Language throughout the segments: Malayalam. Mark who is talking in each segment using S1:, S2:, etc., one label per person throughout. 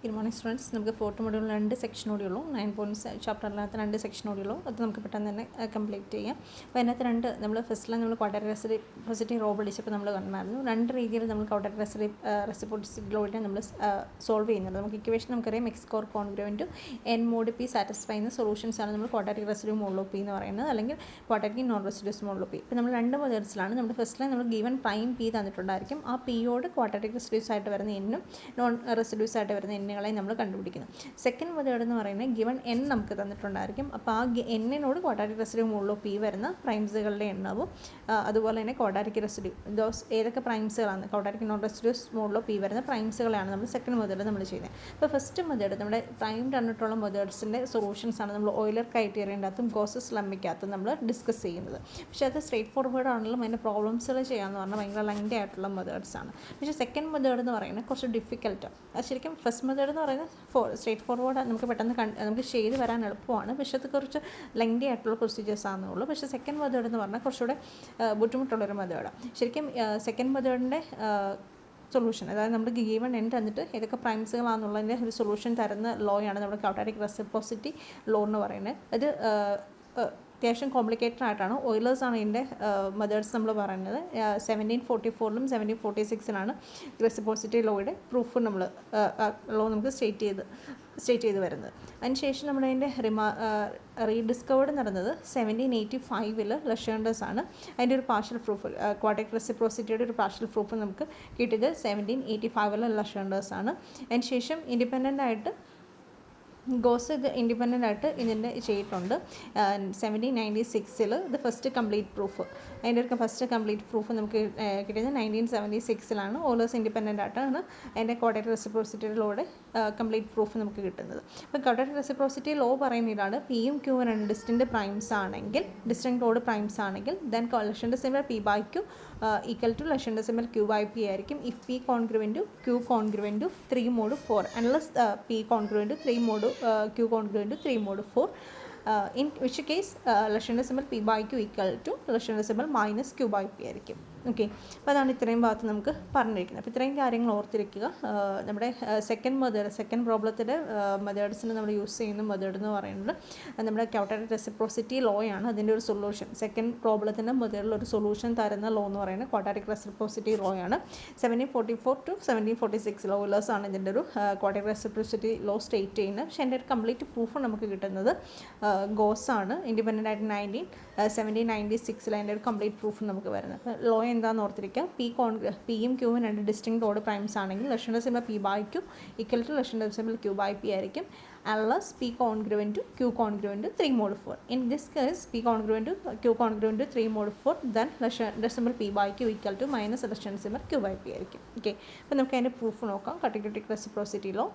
S1: Good morning students. നമുക്ക് ഫോർത്ത് മൊഡ്യൂളിൽ 2 സെക്ഷൻ കൂടി ഉള്ളൂ. 9 പോയിന്റ്സ് ചാപ്റ്ററിനകത്ത് 2 സെക്ഷൻ കൂടി ഉള്ളൂ. അത് നമുക്ക് പെട്ടെന്ന് തന്നെ കംപ്ലീറ്റ് ചെയ്യാം. അപ്പോൾ അതിനകത്ത് നമ്മൾ ഫസ്റ്റിൽ നമ്മൾ ക്വാഡ്രാറ്റിക് റെസിപ്രോസിറ്റി റോ പഠിച്ചപ്പോൾ നമ്മൾ കണ്ടായിരുന്നു. രണ്ട് രീതിയിൽ നമ്മൾ ക്വാഡ്രാറ്റിക് റെസിപ്രോസിറ്റി റോയിനെ നമ്മൾ സോൾവ് ചെയ്യുന്നത്. നമുക്ക് ഇക്വേഷൻ നമുക്കറിയാം X square congruent N mod P satisfy ചെയ്യുന്ന സൊല്യൂഷൻസ് ആണ് നമ്മൾ ക്വാഡ്രാറ്റിക് റെസിഡ്യൂ മോഡ് പി എന്ന് പറയുന്നത്, അല്ലെങ്കിൽ quadratic non residues mod P. ഇപ്പോൾ നമ്മൾ രണ്ട് മെത്തേഡ്സിലാണ്. നമ്മൾ ഫസ്റ്റിൽ നമ്മൾ ഗിവൻ പ്രൈം പി തന്നിട്ടുണ്ടായിരിക്കും. ആ പിയോട് ക്വാഡ്രാറ്റിക് റെസിഡ്യൂസ് ആയിട്ട് വരുന്ന എന്നും നോൺ റെസിഡ്യൂസ് ആയിട്ട് വരുന്ന എന്നുകളെ നമ്മൾ കണ്ടുപിടിക്കുന്നു. സെക്കൻഡ് മെത്തേഡ് എന്ന് പറയുന്നത് ഗിവൺ എൻ നമുക്ക് തന്നിട്ടുണ്ടായിരിക്കും. അപ്പോൾ ആ എന്നിനോട് ക്വാഡ്രാറ്റിക് റെസിഡ്യൂ മോഡ് പി വരുന്ന പ്രൈംസുകളുടെ എണ്ണവും അതുപോലെ തന്നെ ക്വാഡ്രാറ്റിക് റെസിഡ്യൂ ഏതൊക്കെ പ്രൈംസുകളാണ് ക്വാഡ്രാറ്റിക് നോൺ റെസിഡ്യൂസ് മോഡിലോ പി വരുന്ന പ്രൈംസുകളാണ് നമ്മൾ സെക്കൻഡ് മെത്തേഡ് നമ്മൾ ചെയ്യുന്നത്. അപ്പോൾ ഫസ്റ്റ് മെത്തേഡ് നമ്മുടെ പ്രൈം തന്നിട്ടുള്ള മെത്തേഡ്സിൻ്റെ സൊല്യൂഷൻസ് ആണ് നമ്മൾ ഓയിലർ ക്രൈറ്റീരിയൻ്റെ അകത്തും ഗോസസ് ലംബയ്ക്കകത്തും നമ്മൾ ഡിസ്കസ് ചെയ്യുന്നത്. പക്ഷേ അത് സ്ട്രേറ്റ് ഫോർവേഡ് ആണെങ്കിലും അതിൻ്റെ പ്രോബ്ലംസുകൾ ചെയ്യാമെന്ന് പറഞ്ഞാൽ ഭയങ്കര ലെങ്തി ആയിട്ടുള്ള മെത്തേഡ്സ് ആണ്. പക്ഷേ സെക്കൻഡ് മെത്തേഡ് എന്ന് പറയുന്നത് കുറച്ച് ഡിഫിക്കൽട്ടാണ്. അത് ശരിക്കും ഫസ്റ്റ് മെത്തേഡ് എന്ന് പറയുന്നത് സ്ട്രേറ്റ് ഫോർവേഡ് നമുക്ക് പെട്ടെന്ന് നമുക്ക് ചെയ്ത് വരാൻ എളുപ്പമാണ്. പക്ഷേ അത് കുറച്ച് ലെങ്തി ആയിട്ടുള്ള പ്രൊസീജിയേഴ്സ് ആണെന്നുള്ളൂ. പക്ഷേ സെക്കൻഡ് മെത്തേഡ് എന്ന് പറഞ്ഞാൽ കുറച്ചുകൂടെ ബുദ്ധിമുട്ടുള്ളൊരു മെത്തേഡാണ്. ശരിക്കും സെക്കൻഡ് മെത്തേഡിൻ്റെ സൊല്യൂഷൻ, അതായത് നമ്മുടെ ഗീവൺ എൻ തന്നിട്ട് ഏതൊക്കെ പ്രൈംസുകളാണെന്നുള്ളതിൻ്റെ ഒരു സൊല്യൂഷൻ തരുന്ന ലോയാണ് നമ്മുടെ ക്വാഡ്രാറ്റിക് റെസിപ്രോസിറ്റി ലോ എന്ന് പറയുന്നത്. അത് അത്യാവശ്യം കോംപ്ലിക്കേറ്റഡ് ആയിട്ടാണ്. ഓയിലേഴ്സാണ് ഇതിൻ്റെ മെത്തേഡ്സ് നമ്മൾ പറയുന്നത്. 1744 1746 റെസിപ്രോസിറ്റി ലോയുടെ പ്രൂഫ് നമ്മൾ ലോ നമുക്ക് സ്റ്റേറ്റ് ചെയ്ത് വരുന്നത്. അതിനുശേഷം നമ്മളതിൻ്റെ റീഡിസ്കവേർഡ് നടന്നത് 1785 ലഷേണ്ടേഴ്സ് ആണ്. അതിൻ്റെ ഒരു പാർഷ്യൽ പ്രൂഫ് ക്വാഡ്രാറ്റിക് റെസിപ്രോസിറ്റിയുടെ ഒരു പാർഷ്യൽ പ്രൂഫ് നമുക്ക് കിട്ടിയത് 1785 ലഷേണ്ടേഴ്സ് ആണ്. അതിനുശേഷം ഇൻഡിപെൻഡൻ്റ് ആയിട്ട് ഗോസ് ഇത് ഇൻഡിപെൻഡൻ്റ് ആയിട്ട് ഇതിൻ്റെ ചെയ്തിട്ടുണ്ട്. 1796 ഇത് ഫസ്റ്റ് കംപ്ലീറ്റ് പ്രൂഫ്, അതിൻ്റെ ഒരു ഫസ്റ്റ് കംപ്ലീറ്റ് പ്രൂഫ് നമുക്ക് കിട്ടിയത് 1976 ഓയിലേഴ്സ് ഇൻഡിപെൻഡൻ്റ് ആയിട്ടാണ് അതിൻ്റെ ക്വാഡ്രാറ്റിക് റെസിപ്രോസിറ്റിയുടെ ലോയുടെ കംപ്ലീറ്റ് പ്രൂഫ് നമുക്ക് കിട്ടുന്നത്. അപ്പോൾ ക്വാഡ്രാറ്റിക് റെസിപ്രോസിറ്റി ലോ പറയുന്ന ഇതാണ്: പിയും ക്യൂവും രണ്ട് ഡിസ്റ്റിൻറ്റ് പ്രൈംസ് ആണെങ്കിൽ, ഡിസ്റ്റിൻറ്റ് ഓഡ് പ്രൈംസ് ആണെങ്കിൽ, then Legendre symbol P by Q equal to Legendre symbol Q by P ആയിരിക്കും. If P congruent to Q congruent to 3 mod 4 unless P congruent to 3 mod Q congruent to 3 mod 4, in which case Legendre symbol P by Q equal to Legendre symbol minus Q by P ആയിരിക്കും. ഓക്കെ, അപ്പോൾ അതാണ് ഇത്രയും ഭാഗത്ത് നമുക്ക് പറഞ്ഞിരിക്കുന്നത്. അപ്പോൾ ഇത്രയും കാര്യങ്ങൾ ഓർത്തിരിക്കുക. നമ്മുടെ സെക്കൻഡ് പ്രോബ്ലത്തിൻ്റെ മെത്തേഡ്സിന് നമ്മൾ യൂസ് ചെയ്യുന്ന മെത്തേഡ് എന്ന് പറയുന്നത് നമ്മുടെ ക്വാഡ്രാറ്റിക് റെസിപ്രോസിറ്റി ലോയാണ്. അതിൻ്റെ ഒരു സൊല്യൂഷൻ, സെക്കൻഡ് പ്രോബ്ലത്തിൻ്റെ മെത്തേഡിൽ ഒരു സൊല്യൂഷൻ തരുന്ന ലോ എന്ന് പറയുന്നത് ക്വാഡ്രാറ്റിക് റെസിപ്രോസിറ്റി ലോയാണ്. 1744 to 1746 ഓയിലേഴ്സാണ് ഇതിൻ്റെ ഒരു ക്വാഡ്രാറ്റിക് റെസിപ്രോസിറ്റി ലോ സ്റ്റേറ്റ് ചെയ്യുന്നത്. പക്ഷേ എൻ്റെ ഒരു കംപ്ലീറ്റ് പ്രൂഫ് നമുക്ക് കിട്ടുന്നത് ഗോസാണ്. ഇൻഡിപെൻഡൻ്റ് ആയിട്ട് 1796 അതിൻ്റെ ഒരു കംപ്ലീറ്റ് പ്രൂഫ് നമുക്ക് വരുന്നത്. ലോ എന്താണെന്ന് ഓർത്തിരിക്കുക: പിയും ക്യൂവും രണ്ട് ഡിസ്റ്റിൻറ്റ് ഓഡ് പ്രൈംസ് ആണെങ്കിൽ Legendre symbol P by Q equal to Legendre symbol Q by P ആയിരിക്കും. unless P congruent to Q congruent to 3 mod 4. In this case, P congruent to Q congruent to 3 mod 4, then decimal P by Q equal to minus decimal Q by P ആയിരിക്കും. ഓക്കെ, അപ്പോൾ നമുക്ക് അതിൻ്റെ പ്രൂഫ് നോക്കാം. ക്വാഡ്രാറ്റിക് റെസിപ്രോസിറ്റി ലോ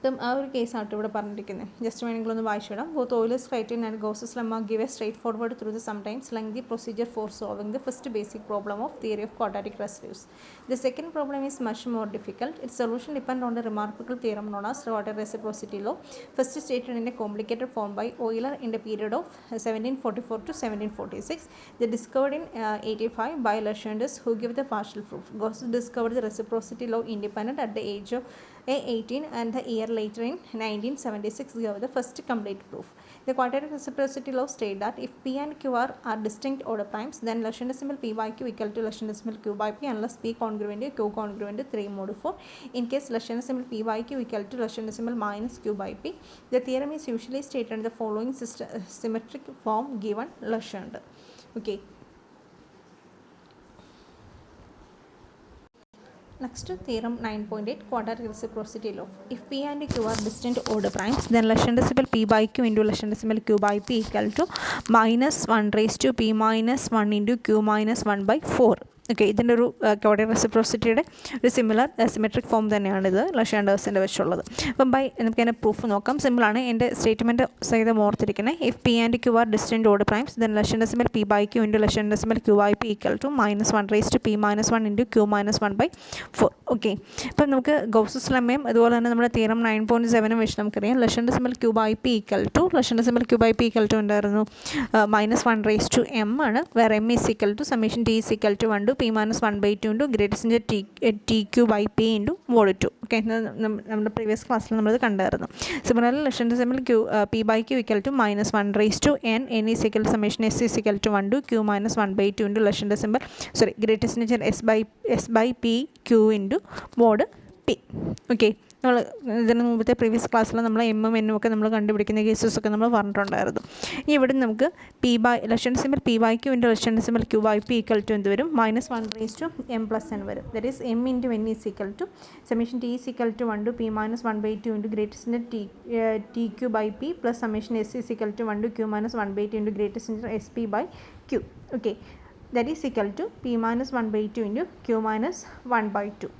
S1: ഇതും ആ ഒരു കേസാണ് ഇവിടെ പറഞ്ഞിരിക്കുന്നത്. ജസ്റ്റ് വേണമെങ്കിൽ ഒന്ന് വായിച്ചിടാം. Both Euler's criterion and Gauss's lemma give a straightforward through the sometimes lengthy procedure for solving the first basic problem of theory of quadratic residues. The second problem is much more difficult. Its solution depend on the remarkable theorem known as quadratic reciprocity law, first stated in a complicated form by Euler in the period of 1744 to 1746. They discovered in 85 by Lashunders, who give the partial proof. Gauss discovered the reciprocity law independent at the age of 18, and the year later in 1976 gave the first complete proof. The quadratic reciprocity law states that if P and Q are distinct order primes, then Lashon decimal P by Q equal to Lashon decimal Q by P unless P congruent to Q congruent to 3 mod 4. In case Lashon decimal P by Q equal to Lashon decimal minus Q by P, the theorem is usually stated in the following symmetric form given Lashon. Okay. Next, theorem 9.8, quadratic reciprocity law. If P and Q are distinct order primes, then Lashon decimal P by Q into Lashon decimal Q by P equal to minus 1 raised to P minus 1 into Q minus 1 by 4. Okay, ഇതിൻ്റെ ഒരു ക്വാഡ്രാറ്റിക് റെസിപ്രോസിറ്റിയുടെ ഒരു സിമെട്രിക് ഫോം തന്നെയാണിത് ലഷാൻഡേഴ്സിൻ്റെ വെച്ചുള്ളത്. അപ്പം നമുക്ക് അതിൻ്റെ പ്രൂഫ് നോക്കാം. സിമ്പിളാണ്. എൻ്റെ സ്റ്റേറ്റ്മെൻറ്റ് സഹിതം ഓർത്തിരിക്കുന്നത്: if P and Q are distinct odd primes, then Legendre symbol P by Q into Legendre symbol Q by P equal to minus 1 raised to P minus 1 into Q minus 1 by 4. Okay, ഇപ്പം നമുക്ക് ഗൗസസ് ലെമ്മയും അതുപോലെ തന്നെ നമ്മുടെ തിയറം 9.7 വെച്ച് നമുക്കറിയാം Legendre symbol Q by P equal to ഉണ്ടായിരുന്നു -1 raised to M ആണ്, വേറെ M is equal to summation T is equal to 1 to P minus 1/2 into greatest into T Q by P into mod 2. Okay, നമ്മുടെ പ്രീവിയസ് ക്ലാസ്സിൽ നമ്മളത് കണ്ടായിരുന്നു. സിമിലർലി ലക്ഷൻ്റെ symbol P by Q equal to -1/n is equal to summation s is equal to 1 to q minus 1/2 into ലക്ഷൻ്റെ symbol greatest into S by P Q into mod P. Okay, നമ്മൾ ഇതിന് മുമ്പത്തെ പ്രീവിയസ് ക്ലാസ്സിൽ നമ്മൾ എമ്മും എന്നും ഒക്കെ നമ്മൾ കണ്ടുപിടിക്കുന്ന കേസസൊക്കെ നമ്മൾ പറഞ്ഞിട്ടുണ്ടായിരുന്നു. ഇനി ഇവിടെ നമുക്ക് പി ബൈ ലക്ഷൻ്റെ symbol P by Q into ലക്ഷൻ്റെ symbol Q by P equal to എന്ത് വരും? -1/m+n വരും. That is m into n is equal to summation T is equal to 1 to P minus 1/2 into greatest into T Q by P plus summation S is equal to 1 to Q minus 1/2 into greatest into S P by Q. Okay, that is equal to P minus 1/2 into Q minus 1/2.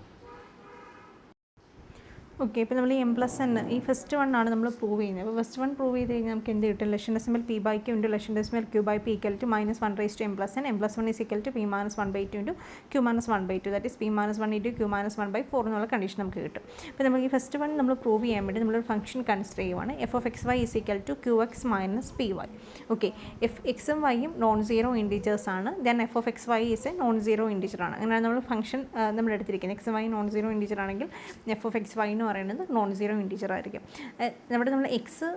S1: Okay, ഇപ്പോൾ നമ്മൾ ഈ m+n ഈ ഫസ്റ്റ് വൺ ആണ് നമ്മൾ പ്രൂവ് ചെയ്യുന്നത്. അപ്പോൾ ഫസ്റ്റ് വൺ പ്രൂവ് ചെയ്ത് കഴിഞ്ഞാൽ നമുക്ക് എന്ത് കിട്ടും? ലക്ഷൻ്റെ symbol P by Q into ലക്ഷൻ്റെ symbol Q by P equal to -1/m+n m+1 is equal to P minus 1/2 into Q minus 1/2 that is P minus 1 into Q minus 1/4 എന്നുള്ള കണ്ടീഷൻ നമുക്ക് കിട്ടും. അപ്പോൾ നമുക്ക് ഈ ഫസ്റ്റ് വൺ നമ്മൾ പ്രൂവ് ചെയ്യാൻ വേണ്ടി നമ്മളൊരു ഫംഗ്ഷൻ കൺസിഡർ ചെയ്യുവാണ്. f(x, y) is equal to qx minus P Y. Okay, എക്സും വൈയും നോൺ സീറോ ഇൻറ്റീജേഴ്സ് ആണ്. Then f(x, y) is a non zero integer ആണ്. അങ്ങനെ നമ്മൾ ഫംഗ്ഷൻ നമ്മൾ എടുത്തിരിക്കുന്നത് എക്സും വൈ നോൺ സീറോ ഇൻറ്റീജർ ആണെങ്കിൽ f(x, y) എന്ന് പറയുന്നത് നോൺ സീറോ ഇൻറ്റീജർ ആയിരിക്കും. നമ്മുടെ നമ്മൾ എക്സ്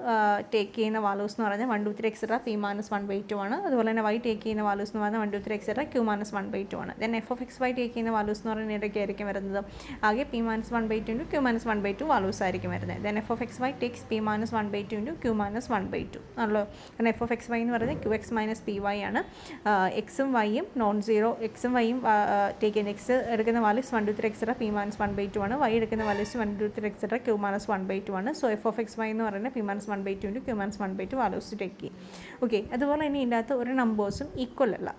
S1: ടേക്ക് ചെയ്യുന്ന വാല്യൂസ് എന്ന് പറഞ്ഞാൽ 1 2 3 എക്സെട്ര പി മൈനസ് 1/2 ആണ്. അതുപോലെ തന്നെ വൈ ടേക്ക് ചെയ്യുന്ന വാല്യൂസ് എന്ന് പറഞ്ഞാൽ 1 2 3 എക്സെട്ര ക്യൂ മൈനസ് 1/2 ആണ്. ദെൻ f(x, y) ടേക്ക് ചെയ്യുന്ന വാല്യൂസ് എന്ന് പറഞ്ഞാൽ ഇടയ്ക്കായിരിക്കും വരുന്നത് ആകെ P minus 1/2 into Q minus 1/2 values ആയിരിക്കും വരുന്നത്. Then f(x, y) takes P minus 1/2 into Q minus 1/2 ആണല്ലോ. കാരണം f(x, y) എന്ന് പറയുന്നത് qx മൈനസ് പി വൈ ആണ്. എക്സും വൈയും നോൺ സീറോ എക്സും വൈയും ടേക്ക് ചെയ്യുന്ന എക്സ് എടുക്കുന്ന വാല്യൂസ് 1 2 3 എക്സെട്ര പി മൈനസ് 1/2 ആണ്. വൈ എടുക്കുന്ന വാല്യൂസ് 1 2 3 എക്സെട്ര ക്യൂ മൈനസ് 1/2 ആണ്. സോ f(x, y) എന്ന് പറയുന്നത് P minus 1/2 into Q minus 1/2 values take ചെയ്യും. ഓക്കെ, അതുപോലെ തന്നെ ഇതിൻ്റെ അകത്ത് ഒരു നമ്പേഴ്സും ഈക്വൽ അല്ല.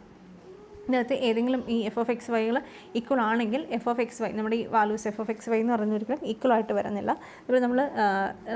S1: ഇതിനകത്ത് ഏതെങ്കിലും ഈ f(x, y)കൾ ഈക്വൽ ആണെങ്കിൽ f(x, y) നമ്മുടെ ഈ വാല്യൂസ് f(x, y) എന്ന് പറയുന്ന ഒരിക്കലും ഈക്വൽ ആയിട്ട് വരുന്നില്ല. ഇപ്പോൾ നമ്മൾ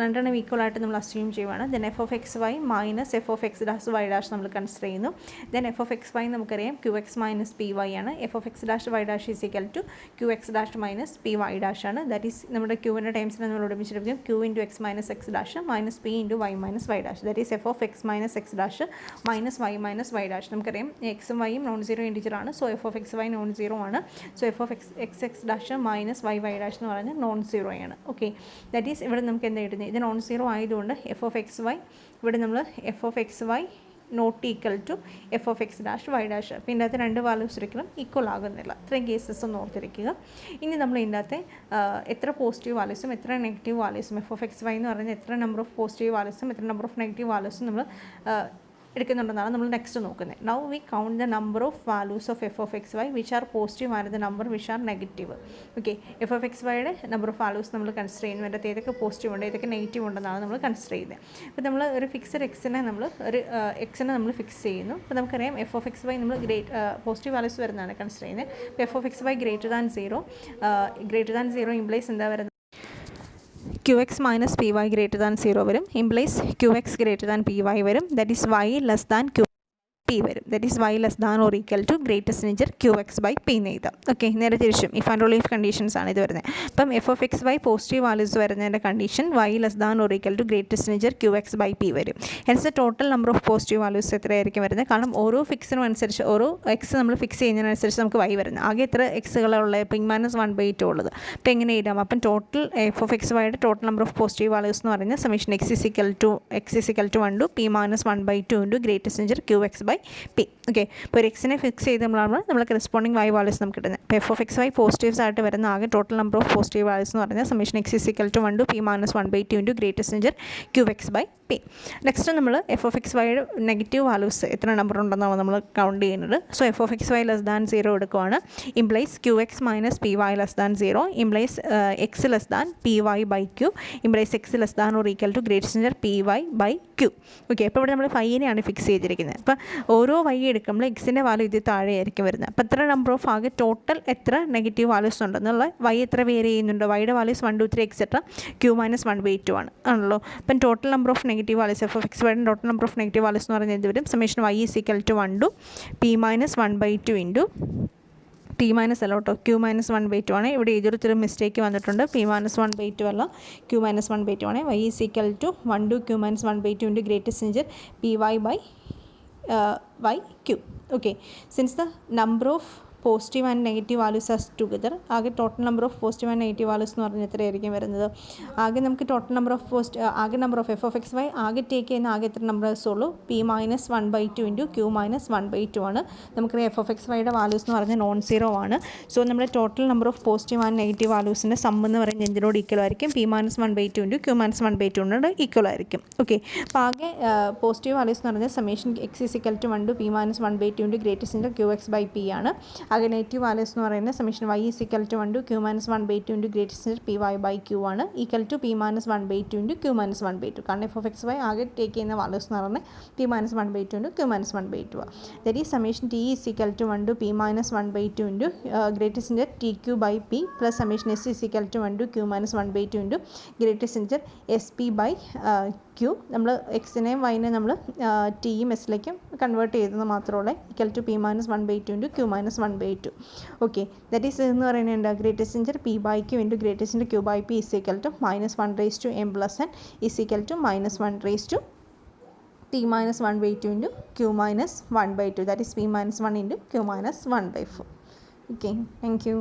S1: രണ്ടെണ്ണം ഈക്വൽ ആയിട്ട് നമ്മൾ അസ്യൂം ചെയ്യുവാണ്. Then f(x, y) minus f(x, y) നമ്മൾ കൺസിഡർ ചെയ്യുന്നു. ദെൻ f(x, y) നമുക്കറിയാം qx മൈനസ് പി വൈ ആണ്. f(x, y) is equal to qx minus P Y ആണ്. ദാറ്റ് ഈസ് നമ്മുടെ ക്യൂവിൻ്റെ ടൈംസിനെ നമ്മൾ ഒരുമിച്ചെടുക്കും q into X minus X dash minus P into Y minus Y dash. That is f(x minus X dash minus Y minus Y dash. നമുക്കറിയാം എക്സും വൈയും നോൺ സീറോ ഇൻറ്റീജർ ആണ്. So f(x, y) non zero ആണ്. So f(x, x dash minus Y Y dash എന്ന് പറഞ്ഞാൽ നോൺ സീറോ ആണ്. ഓക്കെ, ദാറ്റ് ഈസ് ഇവിടെ നമുക്ക് എന്താ കിട്ടുന്നത്? ഇത് നോൺ സീറോ ആയതുകൊണ്ട് f(x, y) ഇവിടെ നമ്മൾ f(x, y) not equal to f(x, y)। അപ്പോൾ ഇതിൻ്റെ അകത്ത് രണ്ട് വാല്യൂസ് ഒരിക്കലും ഈക്വൽ ആകുന്നില്ല. ഇത്രയും കേസസ് ഒന്ന് ഓർത്തിരിക്കുക. ഇനി നമ്മൾ ഇതിൻ്റെ അകത്ത് എത്ര പോസിറ്റീവ് വാല്യൂസും എത്ര നെഗറ്റീവ് വാല്യൂസും f(x, y) എന്ന് പറയുന്നത് എത്ര നമ്പർ ഓഫ് പോസിറ്റീവ് വാല്യൂസും എത്ര നമ്പർ ഓഫ് നെഗറ്റീവ് വാല്യൂസും നമ്മൾ എടുക്കുന്നുണ്ടെന്നാണ് നമ്മൾ നെക്സ്റ്റ് നോക്കുന്നത്. Now we count the number of values of f(x, y) which are positive and the number which are negative. Okay, f(x, y)യുടെ നമ്പർ ഓഫ് വാല്യൂസ് നമ്മൾ കൺസിഡർ ചെയ്യുന്നു. അതിൻ്റെ ഏതൊക്കെ പോസിറ്റീവ് ഉണ്ട് ഏതൊക്കെ നെഗറ്റീവ് ഉണ്ടെന്നാണ് നമ്മൾ കൺസിഡർ ചെയ്യുന്നത്. അപ്പോൾ നമ്മൾ ഒരു ഫിക്സഡ് എക്സിനെ നമ്മൾ ഫിക്സ് ചെയ്യുന്നു. അപ്പോൾ നമുക്കറിയാം f(x, y) നമ്മൾ പോസിറ്റീവ് വാല്യൂസ് വരുന്നതാണ് കൺസിഡർ ചെയ്യുന്നത്. അപ്പോൾ f(x, y) greater than 0 implies എന്താ വരുന്നത്? qx minus P Y greater than 0 വരും. Implies qx greater than P Y വരും. That is y less than q P വരും. That is y less than or equal to greatest integer qx by P എന്ന് എഴുതാം. ഓക്കെ, നേരെ തിരിച്ചും if and only if conditions ആണ് ഇത് വരുന്നത്. അപ്പം f(x, y) പോസിറ്റീവ് വാല്യൂസ് വരുന്നതിൻ്റെ condition y less than or equal to greatest integer qx by P വരും. Hence total number of positive values എത്രയായിരിക്കും വരുന്നത്? കാരണം ഓരോ ഫിക്സിനും അനുസരിച്ച് ഓരോ എക്സ് നമ്മൾ ഫിക്സ് ചെയ്യുന്നതിനനുസരിച്ച് നമുക്ക് y വരുന്നത്. ആകെ എത്ര എക്സുകളുള്ളത്? പി മൈനസ് 1/2 ഉള്ളത്. അപ്പോൾ എങ്ങനെ എഴുതാം? അപ്പം ടോട്ടൽ f(x, y)യുടെ total number of positive values എന്ന് പറയുന്നത് summation x is equal to 1 to P minus 1/2 into greatest integer qx by P. Okay, ഇപ്പോൾ ഒരു എക്സിനെ ഫിക്സ് ചെയ്തുമ്പോഴാണ് നമ്മൾ കറസ്പോണ്ടിങ് y വാല്യൂസ് നമുക്ക് കിട്ടുന്നത്. അപ്പോൾ f(x, y) പോസിറ്റീവ്സ് ആയിട്ട് വരുന്ന ആകെ total number of positive values എന്ന് പറഞ്ഞാൽ summation x is equal to 1 to P minus 1/2 into greatest integer qx by P. Next നമ്മൾ f(x, y)യുടെ നെഗറ്റീവ് വാല്യൂസ് എത്ര നമ്പർ ഉണ്ടെന്നാണ് നമ്മൾ കൗണ്ട് ചെയ്യുന്നത്. So f(x, y) less than 0 എടുക്കുവാണ്. Implies qx minus P Y less than 0. Implies X less than P Y by Q. Implies X less than or equal to greatest integer P Y by Q. Okay, അപ്പോൾ ഇവിടെ നമ്മൾ ഫൈനെയാണ് ഫിക്സ് ചെയ്തിരിക്കുന്നത്. അപ്പോൾ ഓരോ y എടുക്കുമ്പോൾ എക്സിൻ്റെ വാല്യൂ ഇത് താഴെയായിരിക്കും വരുന്നത്. അപ്പോൾ എത്ര നമ്പർ ഓഫ് ആകെ ടോട്ടൽ എത്ര നെഗറ്റീവ് വാല്യൂസ് ഉണ്ടെന്നുള്ള y എത്ര വേരി ചെയ്യുന്നുണ്ട്? y-യുടെ വാല്യൂസ് 1 2 3 എക്സെട്ര q മൈനസ് 1/2 ആണ് ആണല്ലോ. അപ്പം total number of negative values f(x, y) total number of negative values എന്ന് പറയുന്നത് എന്ത് വരും? Summation y is equal to 1 to P minus 1/2 into P minus അല്ല കേട്ടോ ക്യൂ മൈനസ് 1/2 ആണ്. ഇവിടെ ഏതൊരു മിസ്റ്റേക്ക് വന്നിട്ടുണ്ട്. പി മൈനസ് 1/2 അല്ല ക്യൂ മൈനസ് 1/2 ആണ്. y is equal to 1 to Q minus 1/2 into greatest integer P Y by by q. Okay, since the number of positive and negative values as together. ആകെ total number of positive and negative values എന്ന് പറഞ്ഞാൽ എത്രയായിരിക്കും വരുന്നത്? ആകെ നമുക്ക് ടോട്ടൽ നമ്പർ ഓഫ് ആകെ number of F of X Y ആകെ ടേക്ക് ചെയ്യുന്ന ആകെ എത്ര നമ്പേഴ്സ് ഉള്ളൂ? p-1/2 ഇൻറ്റു q-1/2 ആണ്. നമുക്കറിയാം എഫ് ഓഫ് എക്സ് വൈയുടെ വാല്യൂസ് എന്ന് പറഞ്ഞാൽ നോൺ സീറോ ആണ്. സോ നമ്മുടെ total number of positive and negative വാല്യൂസിൻ്റെ സം എന്ന് പറയുന്നത് എന്തിനോട് ഈക്വൽ ആയിരിക്കും? p-1/2 ഇൻറ്റു q-1/2 ഈക്വൽ ആയിരിക്കും. ഓക്കെ, അപ്പോൾ ആകെ പോസിറ്റീവ് വാല്യൂസ് എന്ന് പറഞ്ഞാൽ summation X is equal to 1 to p-1/2 into greatest into q(x/p) ആണ്. ആകെ നെഗറ്റീവ് വാല്യൂസ് എന്ന് പറയുന്നത് summation y is equal to 1 to q-1/2 into greatest into py/q ആണ്, equal to p-1/2 into q-1/2. കാരണം എഫ് ഓഫ് എക്സ് വൈ ആകെ ടേക്ക് ചെയ്യുന്ന വാല്യൂസ് എന്ന് പറഞ്ഞാൽ p-1/2 ഇൻറ്റു q-1/2 ആണ്. That is summation t is equal to 1 to p-1/2 into greatest into tq/p plus summation s is equal to 1 to q-1/2 into greatest into sp/q. നമ്മൾ എക്സിനെയും വൈനെയും നമ്മൾ ടിയും എസിലേക്കും കൺവേർട്ട് ചെയ്തത് മാത്രമേ equal to p-1/2 into q-1/2. Okay, that is എന്ന് പറയുന്നത് എന്താ? Greatest into p/q into greatest into q/p is equal to -1/m+n is equal to -1 p-1/2 into q-1/2. That is p-1 into q-1/4. Okay, thank U.